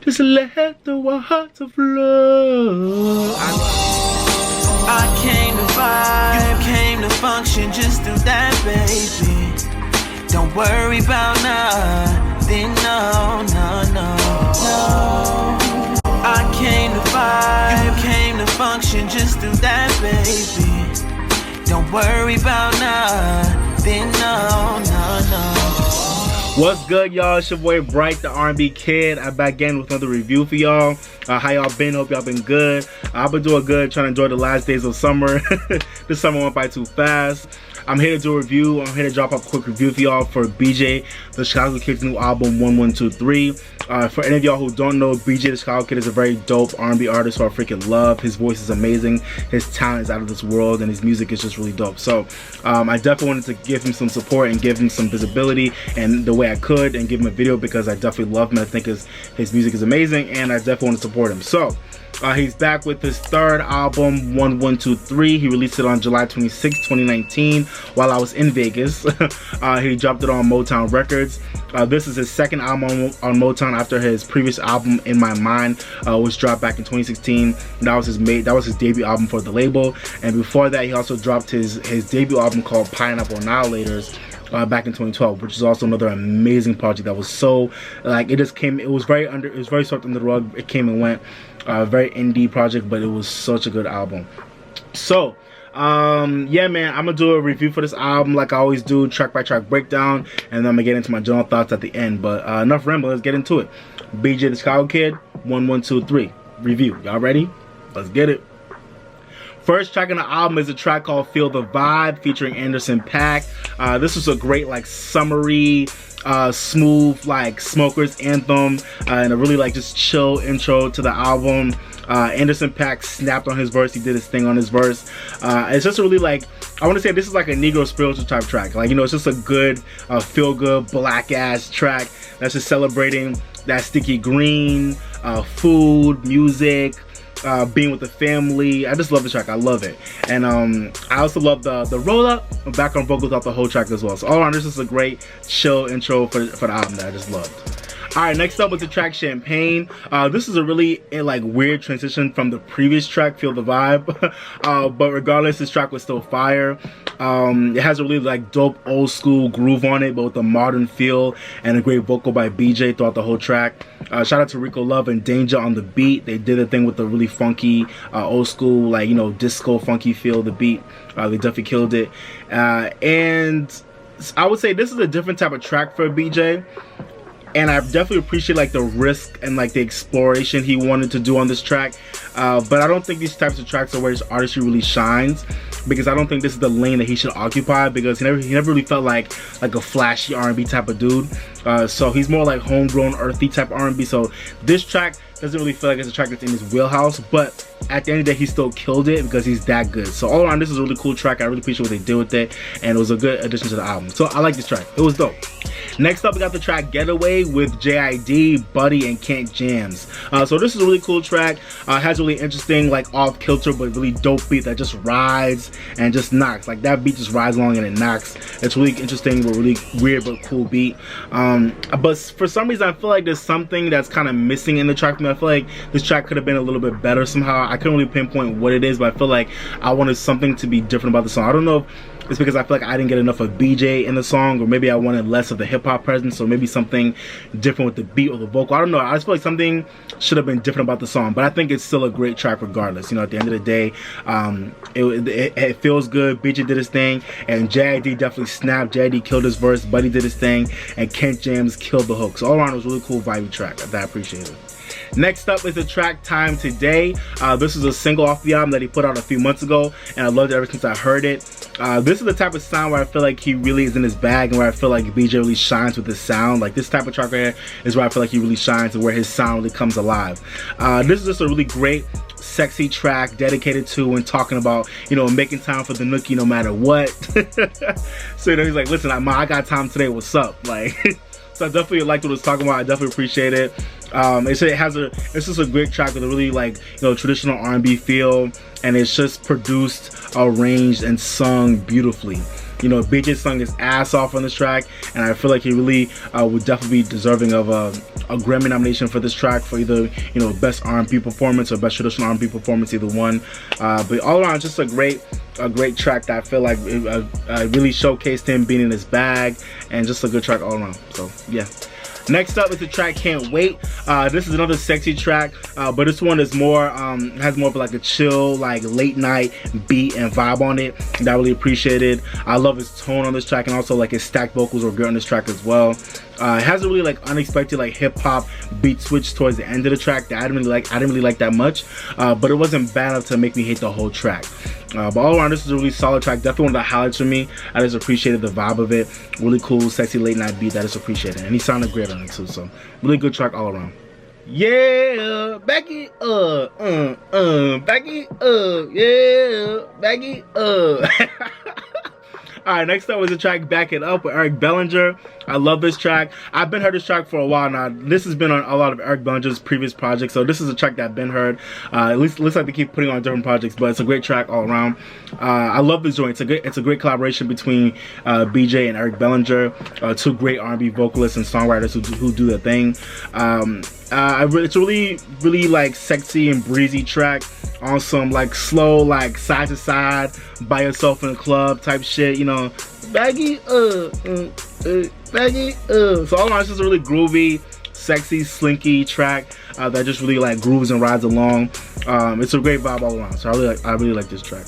Just let the waters flow. I came to vibe, you came to function, just do that, baby. Don't worry about nothing, no, no, no, no. I came to vibe, you came to function, just do that, baby. Don't worry about nothing, no, no, no. What's good, y'all? It's your boy Bright, the R&B Kid. I'm back again with another review for y'all. How y'all been? Hope y'all been good. I've been doing good, trying to enjoy the last days of summer. This summer went by too fast. I'm here to do a review. I'm here to drop a quick review for y'all for BJ, the Chicago Kid's new album, 1123. For any of y'all who don't know, BJ the Chicago Kid is a very dope R&B artist who I freaking love. His voice is amazing. His talent is out of this world, and his music is just really dope. So I definitely wanted to give him some support and give him some visibility and the way I could, and give him a video because I definitely love him. I think his music is amazing, and I definitely want to support him. So he's back with his third album, 1123. He released it on July 26, 2019 while I was in Vegas. He dropped it on Motown Records. This is his second album on Motown after his previous album, In My Mind, was dropped back in 2016. That was his debut album for the label. And before that, he also dropped his debut album called Pineapple Annihilators back in 2012, which is also another amazing project that was so, like, it was very swept under the rug. It came and went. Very indie project, but it was such a good album. So yeah, man, I'm gonna do a review for this album like I always do, track by track breakdown, and then I'm gonna get into my general thoughts at the end. But enough rambling, let's get into it. BJ the Chicago Kid, 1123 review. Y'all ready? Let's get it. First track on the album is a track called Feel the Vibe featuring Anderson .Paak. This was a great, like, summery, smooth, like, smokers anthem, and a really, like, just chill intro to the album. Anderson .Paak snapped on his verse. He did his thing on his verse. It's just a really, like, I want to say this is like a Negro spiritual type track. Like, you know, it's just a good, feel good, black ass track that's just celebrating that sticky green, food, music, being with the family. I just love the track. I love it. And I also love the roll up and background vocals off the whole track as well. So all around, this is a great chill intro for the album that I just loved. Alright, next up was the track Champagne. This is a really like weird transition from the previous track, Feel the Vibe. But regardless, this track was still fire. It has a really, like, dope old school groove on it, but with a modern feel, and a great vocal by BJ throughout the whole track. Shout out to Rico Love and Danger on the beat. They did a thing with the really funky old school, like, you know, disco funky feel of the beat. They definitely killed it. And I would say this is a different type of track for BJ. And I definitely appreciate, like, the risk and, like, the exploration he wanted to do on this track. But I don't think these types of tracks are where his artistry really shines, because I don't think this is the lane that he should occupy, because he never really felt like a flashy R&B type of dude. So he's more like homegrown, earthy type R&B. So this track doesn't really feel like it's a track that's in his wheelhouse, but at the end of the day, he still killed it because he's that good. So all around, this is a really cool track. I really appreciate what they did with it, and it was a good addition to the album. So I like this track. It was dope. Next up, we got the track Getaway with JID, Buddy, and Kent Jams. So this is a really cool track. It has a really interesting, like, off-kilter but really dope beat that just rides and just knocks. Like, that beat just rides along and it knocks. It's really interesting but really weird but cool beat. But for some reason, I feel like there's something that's kind of missing in the track for me. I feel like this track could have been a little bit better somehow. I couldn't really pinpoint what it is, but I feel like I wanted something to be different about the song. I don't know if it's because I feel like I didn't get enough of BJ in the song, or maybe I wanted less of the hip-hop presence, or maybe something different with the beat or the vocal. I don't know. I just feel like something should have been different about the song, but I think it's still a great track regardless. You know, at the end of the day, it feels good. BJ did his thing, and JID definitely snapped. JID killed his verse, Buddy did his thing, and Kent Jams killed the hook. So all around, it was a really cool, vibey track that I appreciated. Next up is the track Time Today. This is a single off the album that he put out a few months ago, and I loved it ever since I heard it. This is the type of sound where I feel like he really is in his bag, and where I feel like BJ really shines with his sound. Like, this type of track right here is where I feel like he really shines, and where his sound really comes alive. This is just a really great, sexy track dedicated to and talking about, you know, making time for the nookie no matter what. So, you know, he's like, listen, I got time today, what's up? Like, so I definitely liked what it was talking about. I definitely appreciate it. It's just a great track with a really, like, you know, traditional R&B feel, and it's just produced, arranged, and sung beautifully. You know, BJ sung his ass off on this track, and I feel like he really would definitely be deserving of a Grammy nomination for this track for either, you know, best R&B performance or best traditional R&B performance, either one. But all around, just a great track that I feel like really showcased him being in his bag, and just a good track all around. So yeah. Next up is the track Can't Wait. This is another sexy track, but this one is more has more of like a chill, like late night beat and vibe on it that I really appreciated. I love his tone on this track, and also like his stacked vocals were good on this track as well. It has a really like unexpected like hip hop beat switch towards the end of the track that I didn't really like that much, but it wasn't bad enough to make me hate the whole track. But all around, this is a really solid track. Definitely one of the highlights for me. I just appreciated the vibe of it. Really cool, sexy late night beat that is appreciated, and he sounded great on it too. So really good track all around. Yeah, back it up, back it up, yeah, back it up. Alright, next up was the track Back It Up with Eric Bellinger. I love this track. I've been heard this track for a while now. This has been on a lot of Eric Bellinger's previous projects, so this is a track that I've been heard. At least it looks like they keep putting on different projects, but it's a great track all around. I love this joint. It's a great collaboration between BJ and Eric Bellinger, two great R&B vocalists and songwriters who do their thing. It's a really like sexy and breezy track on some like slow, like side to side by yourself in a club type shit, you know. Baggy baggy So all in all, it's just a really groovy, sexy, slinky track that just really like grooves and rides along. It's a great vibe all around, so I really like this track.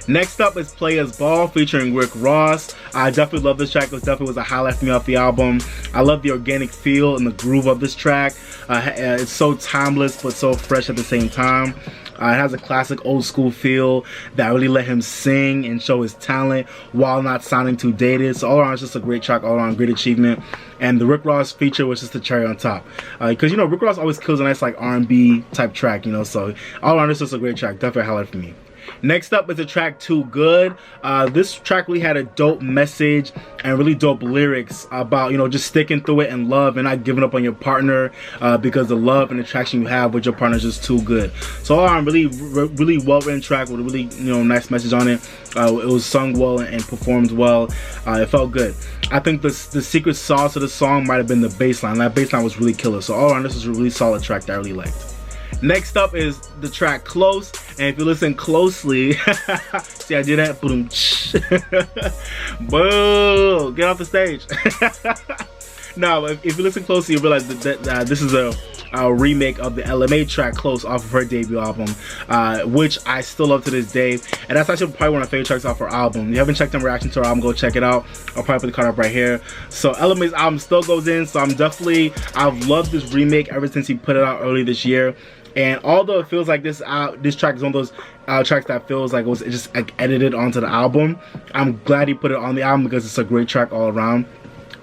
Next up is Playa's Ball featuring Rick Ross. I definitely love this track. It definitely was a highlight for me off the album. I love the organic feel and the groove of this track. It's so timeless but so fresh at the same time. It has a classic old school feel that really let him sing and show his talent while not sounding too dated. So all around, it's just a great track, all around great achievement. And the Rick Ross feature was just the cherry on top. Because, you know, Rick Ross always kills a nice like R&B type track, you know. So all around, it's just a great track. Definitely a highlight for me. Next up is the track Too Good. This track really had a dope message and really dope lyrics about, you know, just sticking through it and love and not giving up on your partner because the love and attraction you have with your partner is just too good. So all around, really well written track with a really, you know, nice message on it. It was sung well and performed well. It felt good. I think the secret sauce of the song might have been the bass line. That bass line was really killer. So all around, this is a really solid track that I really liked. Next up is the track Close, and if you listen closely, see I did that? Boom. Boo! Get off the stage. Now, if you listen closely, you realize that this is a remake of the LMA track Close off of her debut album, which I still love to this day, and that's actually probably one of my favorite tracks off her album. If you haven't checked out my reaction to her album, go check it out. I'll probably put the card up right here. So LMA's album still goes in, so I've loved this remake ever since he put it out early this year. And although it feels like this track is one of those tracks that feels like it was just like edited onto the album, I'm glad he put it on the album because it's a great track all around.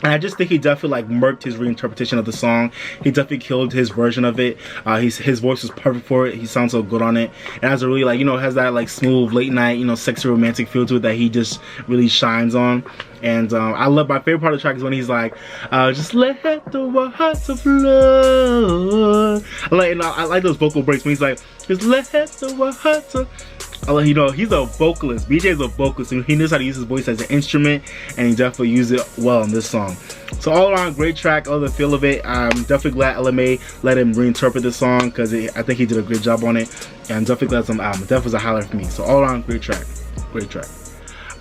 And I just think he definitely like murked his reinterpretation of the song. He definitely killed his version of it. His voice was perfect for it. He sounds so good on it. And has a really like, you know, has that like smooth late night, you know, sexy romantic feel to it that he just really shines on. And I love, my favorite part of the track is when he's like, just let the water flow. I like those vocal breaks when he's like, just let the water. You know, he's a vocalist. BJ is a vocalist, and he knows how to use his voice as an instrument, and he definitely used it well in this song. So all around, great track. I love the feel of it. I'm definitely glad LMA let him reinterpret the song because I think he did a great job on it, and I'm definitely glad it's on the album. It definitely was a highlight for me. So all around, great track. Great track.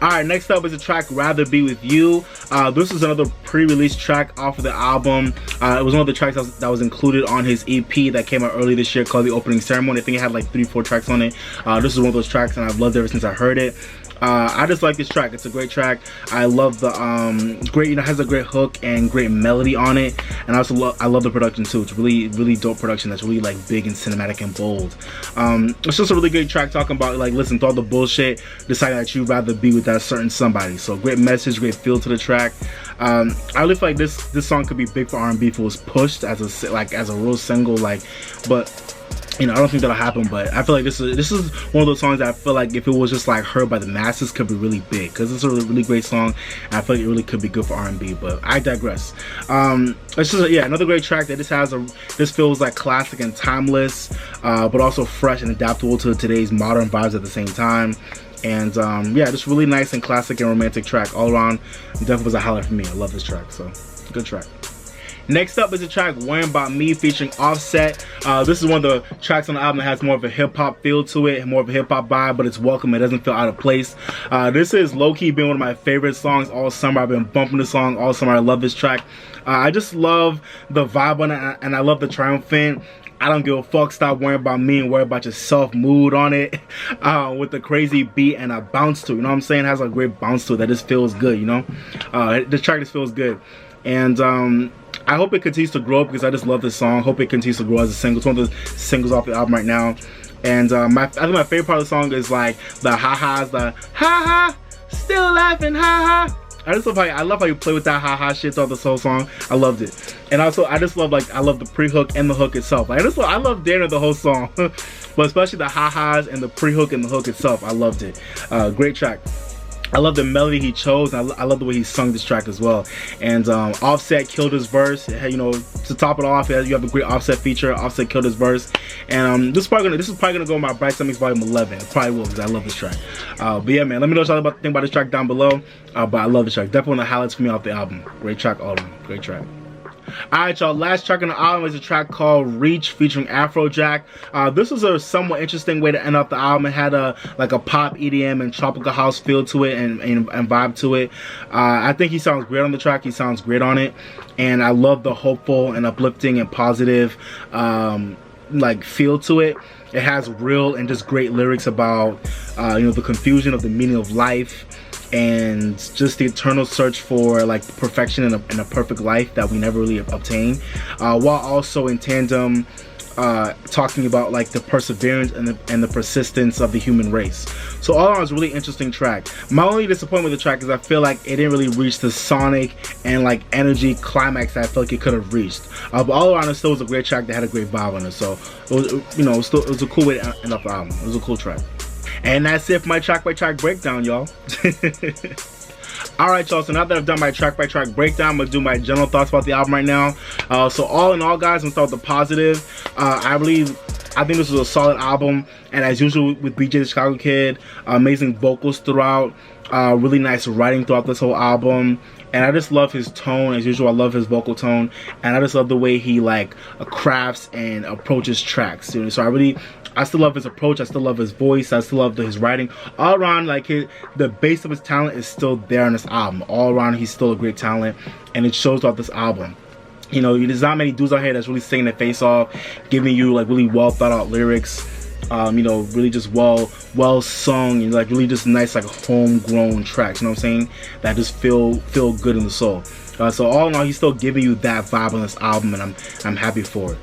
Alright, next up is the track Rather Be With You. This is another pre-release track off of the album. It was one of the tracks that was included on his EP that came out early this year called The Opening Ceremony. I think it had like 3-4 tracks on it. This is one of those tracks and I've loved it ever since I heard it. I just like this track. It's a great track. I love the great, you know, has a great hook and great melody on it, and I love the production too. It's really dope production that's really like big and cinematic and bold. It's just a really great track talking about like, listen, through all the bullshit, decide that you'd rather be with that certain somebody. So great message, great feel to the track. I really feel like this song could be big for R&B if it was pushed as a real single, like, but you know, I don't think that'll happen, but I feel like this is one of those songs that I feel like if it was just like heard by the masses could be really big, because it's a really great song and I feel like it really could be good for R&B, but I digress. It's just another great track that this feels like classic and timeless, but also fresh and adaptable to today's modern vibes at the same time. And yeah, just really nice and classic and romantic track all around. Definitely was a highlight for me. I love this track, so good track. Next up is the track Worryin Bout Me featuring Offset. This is one of the tracks on the album that has more of a hip-hop feel to it, more of a hip-hop vibe, but it's welcome. It doesn't feel out of place. This is low-key been one of my favorite songs all summer. I've been bumping this song all summer. I love this track. I just love the vibe on it, and I love the triumphant I don't give a fuck, stop worrying about me and worry about yourself mood on it, with the crazy beat and a bounce to it, you know what I'm saying? It has a great bounce to it that just feels good, you know? The track just feels good. And I hope it continues to grow because I just love this song. Hope it continues to grow as a single. It's one of the singles off the album right now. And I think my favorite part of the song is like the ha-has, the ha-ha, still laughing, ha-ha. I love how you play with that ha-ha shit throughout this whole song. I loved it. And also, I just love, like, I love the pre-hook and the hook itself. Like, I love Dana the whole song. But especially the ha-has and the pre-hook and the hook itself. I loved it. Great track. I love the melody he chose. And I love the way he sung this track as well. And Offset killed his verse. You know, to top it off, you have a great Offset feature. Offset killed his verse. And this is probably gonna go in my Bright Summings Volume 11. It probably will because I love this track. But yeah, man, let me know what y'all think about this track down below. But I love this track. Definitely one of the highlights for me off the album. Great track all around. Great track. Alright, y'all, last track on the album is a track called Reach featuring Afrojack. This was a somewhat interesting way to end off the album. It had like a pop, EDM, and tropical house feel to it and vibe to it. I think he sounds great on the track. He sounds great on it. And I love the hopeful and uplifting and positive like feel to it. It has real and just great lyrics about you know, the confusion of the meaning of life, and just the eternal search for like perfection in a perfect life that we never really obtain, while also in tandem talking about like the perseverance and the persistence of the human race. So all in all, it's a really interesting track. My only disappointment with the track is I feel like it didn't really reach the sonic and like energy climax that I feel like it could have reached. But all around, it still was a great track that had a great vibe on it. So it was, you know, it was a cool way to end up the album. It was a cool track. And that's it for my track by track breakdown, y'all. Alright, y'all, so now that I've done my track by track breakdown, I'm gonna do my general thoughts about the album right now. So all in all, guys, I'm gonna start with the positive. I think this was a solid album, and as usual with BJ the Chicago Kid, amazing vocals throughout, really nice writing throughout this whole album. And I just love his tone. As usual, I love his vocal tone, and I just love the way he like crafts and approaches tracks. You know? So I still love his approach. I still love his voice. I still love his writing. All around, like the base of his talent is still there on this album. All around, he's still a great talent, and it shows off this album. You know, there's not many dudes out here that's really singing their face off, giving you like really well thought out lyrics. You know, really just well sung, and like really just nice like homegrown tracks, you know what I'm saying, that just feel good in the soul. So all in all, he's still giving you that vibe on this album, and I'm happy for it.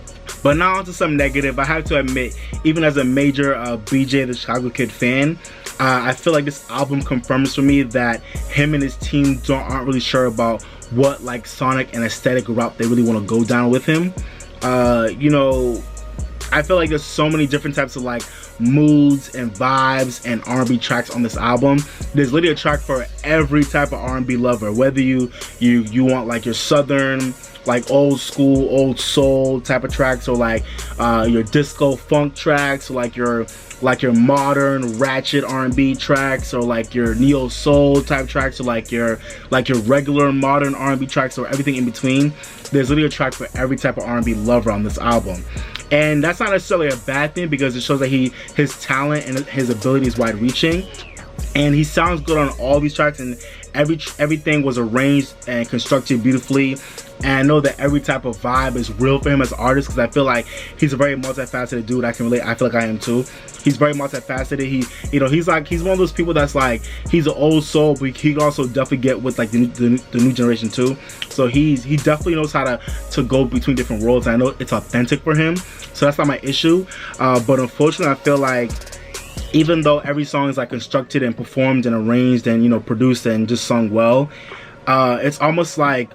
But now on to some negative. I have to admit, even as a major BJ the Chicago Kid fan, I feel like this album confirms for me that him and his team aren't really sure about what like sonic and aesthetic route they really want to go down with him. You know, I feel like there's so many different types of like moods and vibes and R&B tracks on this album. There's literally a track for every type of R&B lover, whether you want like your southern, like old school, old soul type of tracks, or like your disco funk tracks, or like your modern ratchet R&B tracks, or like your neo soul type tracks, or like your regular modern R&B tracks, or everything in between. There's literally a track for every type of R&B lover on this album. And that's not necessarily a bad thing, because it shows that his talent and his ability is wide reaching, and he sounds good on all these tracks, and everything was arranged and constructed beautifully. And I know that every type of vibe is real for him as an artist, because I feel like he's a very multifaceted dude. I can relate. I feel like I am too. He's very multifaceted. He's one of those people that's like, he's an old soul, but he can also definitely get with like the new generation too. So he definitely knows how to go between different worlds. And I know it's authentic for him, so that's not my issue. But unfortunately, I feel like even though every song is like constructed and performed and arranged and, you know, produced and just sung well, it's almost like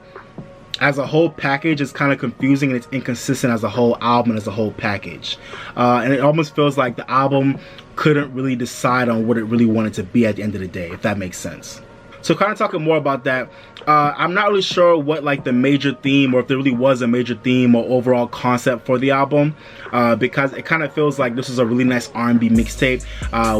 as a whole package, it's kind of confusing and it's inconsistent as a whole album and as a whole package. And it almost feels like the album couldn't really decide on what it really wanted to be at the end of the day, if that makes sense. So kind of talking more about that, I'm not really sure what like the major theme, or if there really was a major theme or overall concept for the album, because it kind of feels like this is a really nice R&B mixtape,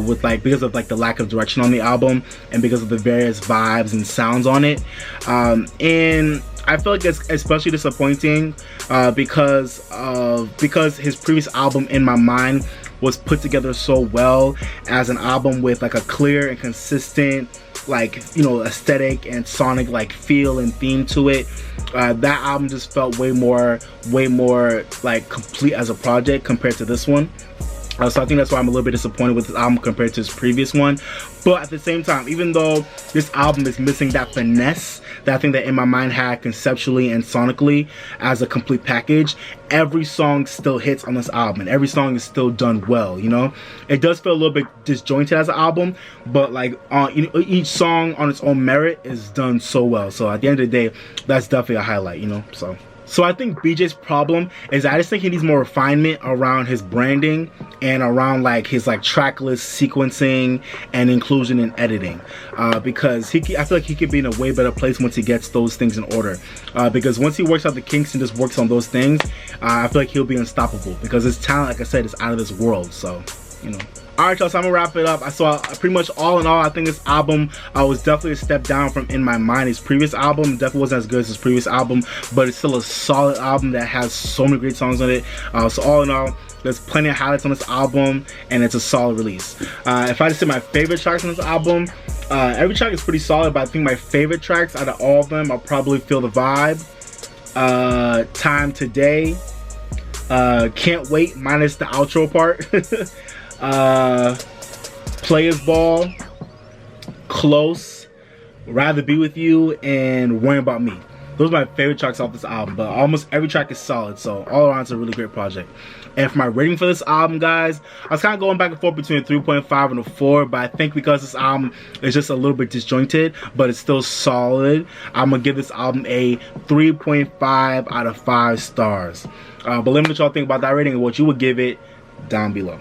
with like, because of like the lack of direction on the album and because of the various vibes and sounds on it, and I feel like it's especially disappointing because his previous album, In My Mind, was put together so well as an album with like a clear and consistent, like, you know, aesthetic and sonic like feel and theme to it. That album just felt way more like complete as a project compared to this one. So I think that's why I'm a little bit disappointed with this album compared to his previous one. But at the same time, even though this album is missing that finesse that I think that In My Mind had conceptually and sonically as a complete package, every song still hits on this album, and every song is still done well, you know? It does feel a little bit disjointed as an album, but like each song on its own merit is done so well. So at the end of the day, that's definitely a highlight, you know? So I think BJ's problem is I just think he needs more refinement around his branding and around like his like track list sequencing and inclusion and editing, because I feel like he could be in a way better place once he gets those things in order, because once he works out the kinks and just works on those things, I feel like he'll be unstoppable because his talent, like I said, is out of this world. So, you know. Alright y'all, so I'm gonna wrap it up. I saw pretty much all in all, I think this album was definitely a step down from In My Mind. His previous album definitely wasn't as good as his previous album, but it's still a solid album that has so many great songs on it. So all in all, there's plenty of highlights on this album, and it's a solid release. If I just say my favorite tracks on this album, every track is pretty solid, but I think my favorite tracks out of all of them, I'll probably Feel the Vibe, Time Today, Can't Wait minus the outro part, Players Ball, Close, Rather Be With You, and Worryin Bout Me. Those are my favorite tracks off this album, but almost every track is solid, so all around it's a really great project. And for my rating for this album, guys, I was kind of going back and forth between a 3.5 and a 4, but I think because this album is just a little bit disjointed, but it's still solid, I'm going to give this album a 3.5 out of 5 stars. But let me know what y'all think about that rating and what you would give it down below.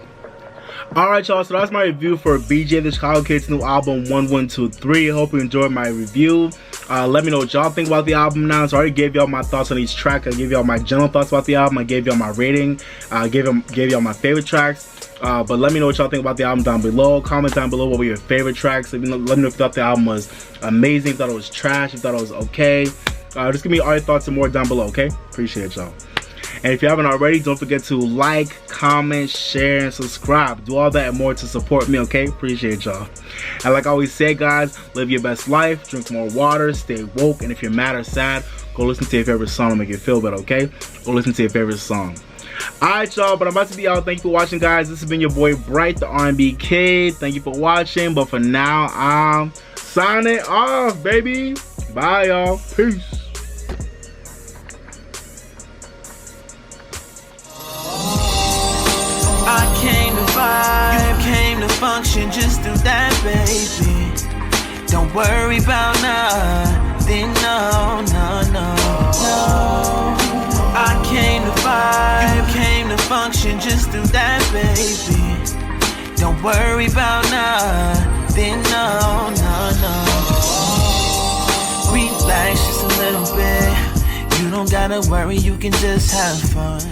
Alright y'all, so that's my review for BJ the Chicago Kid's new album 1123. I hope you enjoyed my review. Let me know what y'all think about the album now. So I already gave y'all my thoughts on each track. I gave y'all my general thoughts about the album. I gave y'all my rating. I gave y'all my favorite tracks. But let me know what y'all think about the album down below. Comment down below what were your favorite tracks. Let me know if you thought the album was amazing, if you thought it was trash, if you thought it was okay. Just give me all your thoughts and more down below, okay? Appreciate y'all. And if you haven't already, don't forget to like, comment, share, and subscribe. Do all that and more to support me, okay? Appreciate y'all. And like I always say, guys, live your best life, drink more water, stay woke, and if you're mad or sad, go listen to your favorite song to make you feel better, okay? Go listen to your favorite song. Alright y'all, but I'm about to be out. Thank you for watching, guys. This has been your boy Bright, the R&B Kid. Thank you for watching, but for now, I'm signing off, baby. Bye, y'all. Peace. I came to vibe, you came to function, just do that, baby. Don't worry about nothing, no, no, no, no. I came to vibe, you came to function, just do that, baby. Don't worry about nothing, no, no, no. Relax just a little bit. You don't gotta worry, you can just have fun.